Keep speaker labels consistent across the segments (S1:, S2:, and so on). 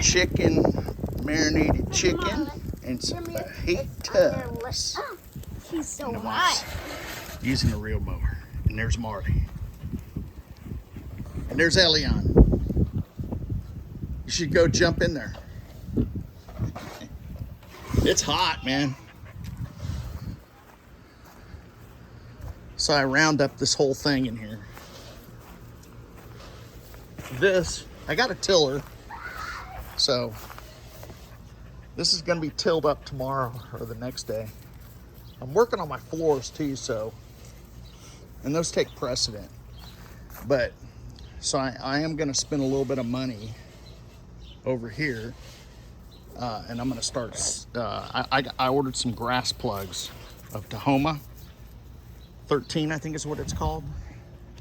S1: chicken, marinated chicken, and some fajitas.
S2: He's so hot.
S1: Using a real mower. And there's Marty. And there's Elion. You should go jump in there. It's hot, man. So I round up this whole thing in here. I got a tiller. So this is gonna be tilled up tomorrow or the next day. I'm working on my floors too, and those take precedent. But, so I am gonna spend a little bit of money over here, and I'm gonna start, I ordered some grass plugs of Tahoma, 13 I think is what it's called,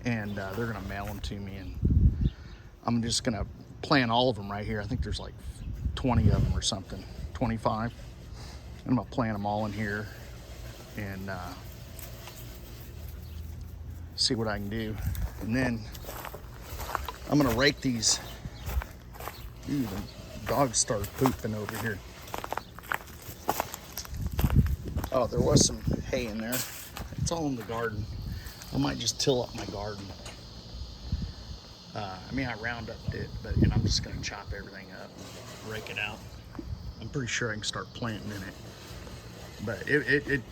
S1: and they're gonna mail them to me, and I'm just gonna plant all of them right here. I think there's like 20 of them or something, 25. I'm gonna plant them all in here and see what I can do. And then I'm gonna rake these. Ooh, the dogs started pooping over here. Oh, there was some hay in there. It's all in the garden. I might just till up my garden. I mean, I round up it, but I'm just gonna chop everything up, rake it out. I'm pretty sure I can start planting in it. But it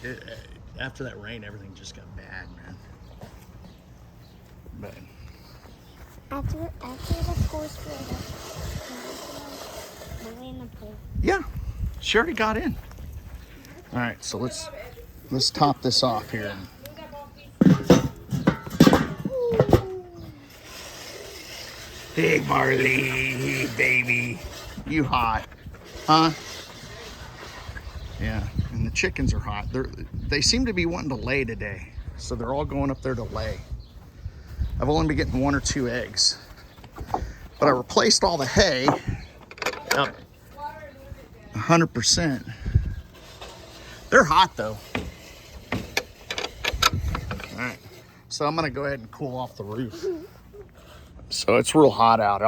S1: after that rain, everything just got bad, man. But
S2: after the post in the pool.
S1: Yeah, she already got in. All right, so let's top this off here. Hey, Marley, baby, you hot, huh? Yeah, and the chickens are hot. They seem to be wanting to lay today, so they're all going up there to lay. I've only been getting 1 or 2 eggs, but I replaced all the hay up 100%. They're hot though. All right, so I'm gonna go ahead and cool off the roof. So it's real hot out.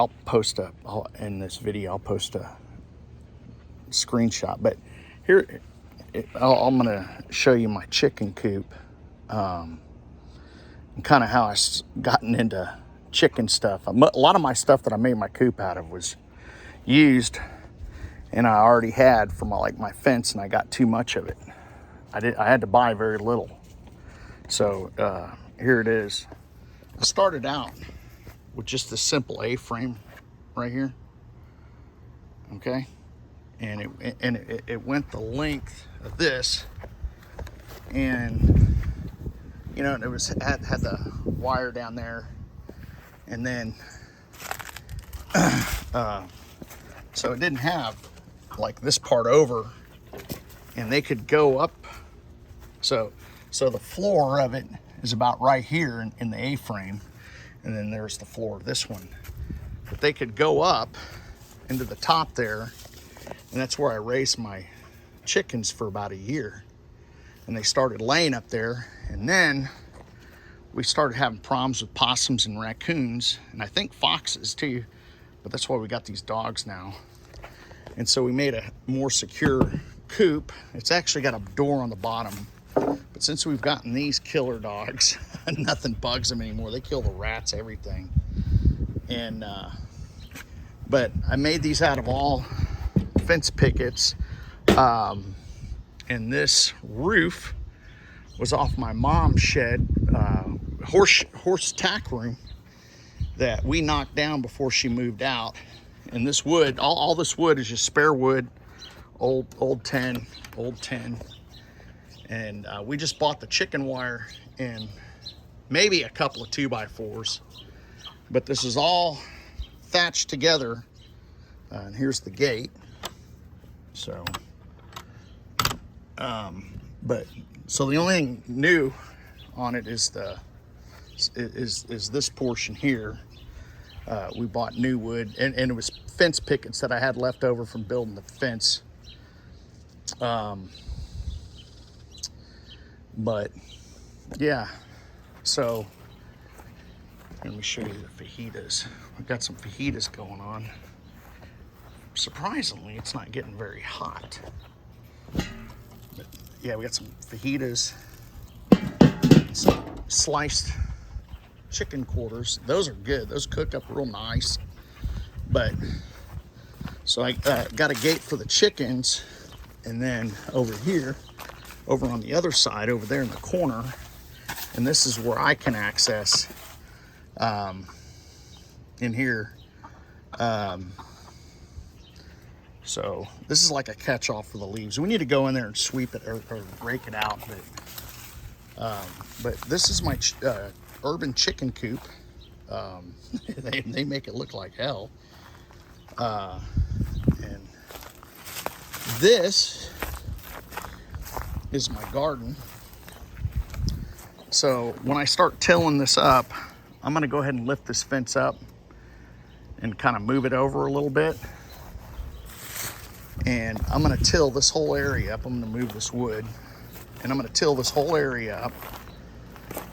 S1: In this video, I'll post a screenshot, but here, I'm gonna show you my chicken coop, and kind of how I gotten into chicken stuff. A lot of my stuff that I made my coop out of was used, and I already had for my fence, and I got too much of it. I had to buy very little. So here it is. I started out with just this simple A-frame right here. Okay, and it went the length of this, and it had the wire down there, and then so it didn't have like this part over, and they could go up. So the floor of it is about right here in the A-frame, and then there's the floor of this one. But they could go up into the top there, and that's where I raised my chickens for about a year. And they started laying up there, and then we started having problems with possums and raccoons, and I think foxes too, but that's why we got these dogs now. And so we made a more secure coop. It's actually got a door on the bottom, but since we've gotten these killer dogs, nothing bugs them anymore. They kill the rats, everything. And but I made these out of all fence pickets, and this roof was off my mom's shed, horse tack room that we knocked down before she moved out. And this wood, all this wood is just spare wood, old tin. And we just bought the chicken wire and maybe a couple of 2x4s, but this is all thatched together. And here's the gate. So, so the only thing new on it is this portion here. We bought new wood, and it was fence pickets that I had left over from building the fence. But yeah, so let me show you the fajitas. We've got some fajitas going on. surprisingly, it's not getting very hot. But yeah, we got some fajitas, some sliced chicken quarters. Those are good. Those cook up real nice. But so I got a gate for the chickens, and then over here, over on the other side, over there in the corner, and this is where I can access in here. So this is like a catch-all for the leaves. We need to go in there and sweep it or rake it out. But this is my urban chicken coop. They make it look like hell. And this is my garden. So when I start tilling this up, I'm gonna go ahead and lift this fence up and kind of move it over a little bit. And I'm gonna till this whole area up. I'm gonna move this wood, and I'm gonna till this whole area up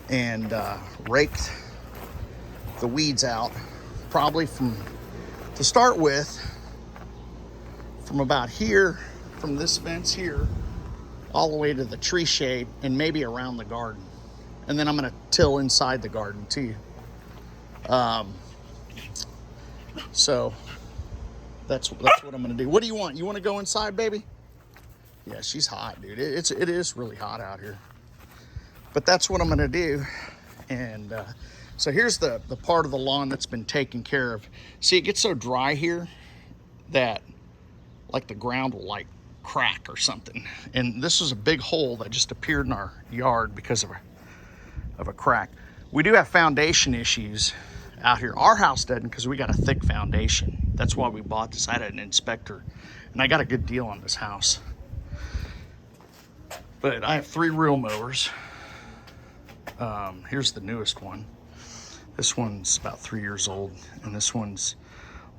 S1: and rake the weeds out, probably to start with, from about here, from this fence here, all the way to the tree shade, and maybe around the garden. And then I'm gonna till inside the garden too. So that's what I'm gonna do. What do you want? You want to go inside, baby? Yeah, she's hot, dude. It is really hot out here. But that's what I'm gonna do. And so here's the part of the lawn that's been taken care of. See, it gets so dry here that like the ground will like crack or something. And this was a big hole that just appeared in our yard because of a crack. We do have foundation issues out here. Our house doesn't, because we got a thick foundation. That's why we bought this. I had an inspector, and I got a good deal on this house. But I have 3 reel mowers. Here's the newest one. This one's about 3 years old, and this one's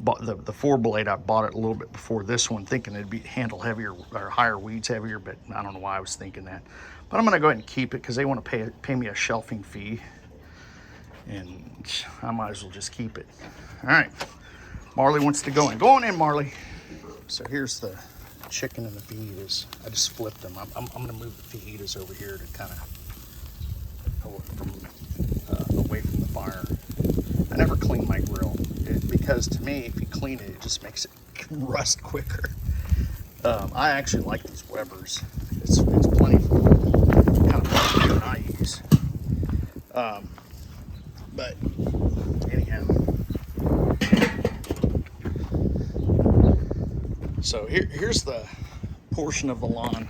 S1: the 4-blade. I bought it a little bit before this one, thinking it'd be handle heavier or higher weeds heavier, but I don't know why I was thinking that. But I'm gonna go ahead and keep it because they want to pay me a shelving fee, and I might as well just keep it. All right, Marley wants to go in. Go on in, Marley. So here's the chicken and the fajitas. I just flipped them. I'm gonna move the fajitas over here to kind of away from the fire. I never clean my grill because to me, if you clean it, it just makes it rust quicker. I actually like these Weber's. It's plenty for the kind of barbecue that I use. But anyhow, so here's the portion of the lawn.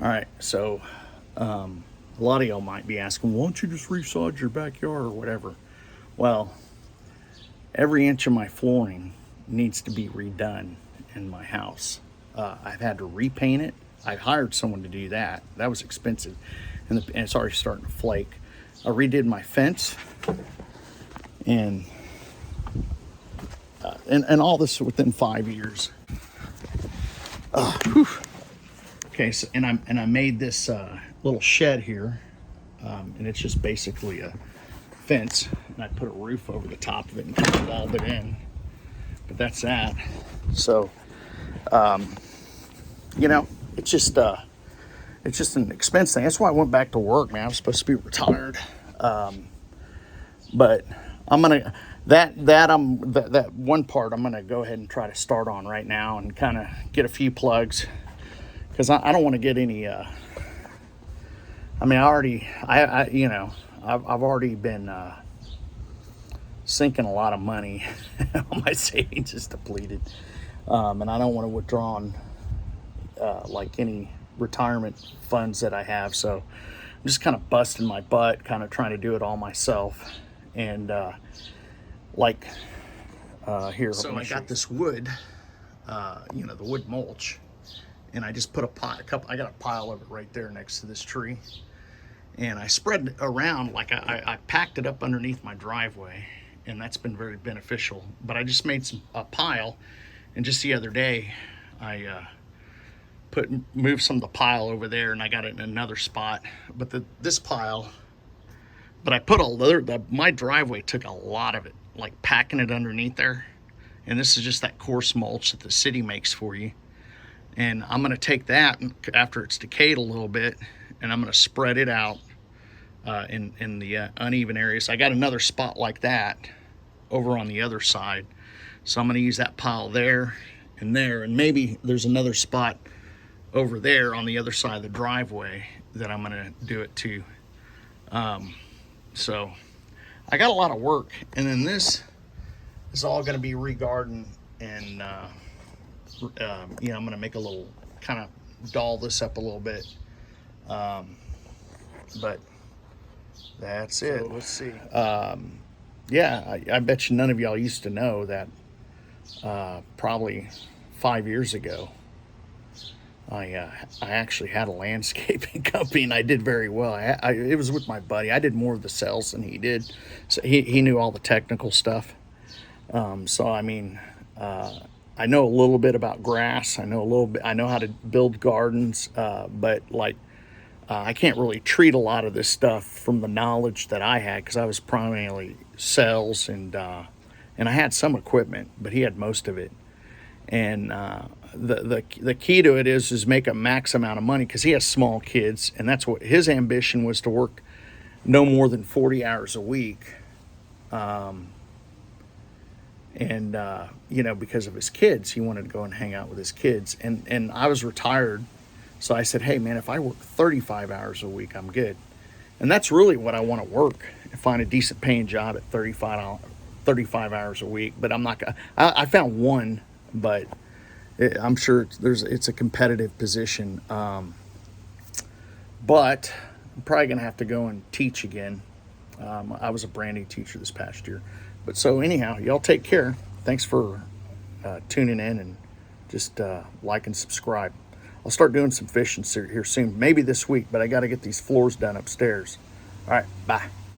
S1: All right, so a lot of y'all might be asking, why don't you just resod your backyard or whatever? Well, every inch of my flooring needs to be redone in my house. I've had to repaint it. I hired someone to do that. That was expensive, and it's already starting to flake. I redid my fence, and all this within 5 years. Okay, so and I made this little shed here, and it's just basically a fence, and I put a roof over the top of it and kind of walled it in. But that's that. So, you know, it's just an expense thing. That's why I went back to work, man. I'm supposed to be retired, but I'm gonna that one part I'm gonna go ahead and try to start on right now and kind of get a few plugs. Because I don't want to get any, I mean, I've already been sinking a lot of money. My savings is depleted. And I don't want to withdraw on, like any retirement funds that I have. So I'm just kind of busting my butt, kind of trying to do it all myself. And here, so I got this wood, the wood mulch. And I just put I got a pile of it right there next to this tree. And I spread it around, like I packed it up underneath my driveway, and that's been very beneficial. But I just made a pile, and just the other day, I moved some of the pile over there, and I got it in another spot. But this pile, but I put my driveway took a lot of it. like packing it underneath there. And this is just that coarse mulch that the city makes for you. And I'm gonna take that after it's decayed a little bit, and I'm gonna spread it out in the uneven areas. I got another spot like that over on the other side. So I'm gonna use that pile there, and maybe there's another spot over there on the other side of the driveway that I'm gonna do it to. So I got a lot of work, and then this is all gonna be re-garden, and you know, I'm gonna make a little, kind of doll this up a little bit, but that's it. So let's see. Yeah, I bet you none of y'all used to know that probably 5 years ago, I actually had a landscaping company, and I did very well. It was with my buddy. I did more of the sales than he did, so he knew all the technical stuff. So I mean, I know a little bit about grass. I know how to build gardens, but like I can't really treat a lot of this stuff from the knowledge that I had, because I was primarily sales, and I had some equipment, but he had most of it. And the key to it is make a max amount of money, because he has small kids, and that's what his ambition was, to work no more than 40 hours a week. You know, because of his kids, he wanted to go and hang out with his kids. And I was retired, so I said, hey man, if I work 35 hours a week, I'm good. And that's really what I want to work, and find a decent paying job at 35 hours a week. But I'm not gonna, I found one, but I'm sure it's a competitive position. But I'm probably gonna have to go and teach again. I was a branding teacher this past year. But so anyhow, y'all take care. Thanks for tuning in, and just like and subscribe. I'll start doing some fishing here soon, maybe this week, but I got to get these floors done upstairs. All right, bye.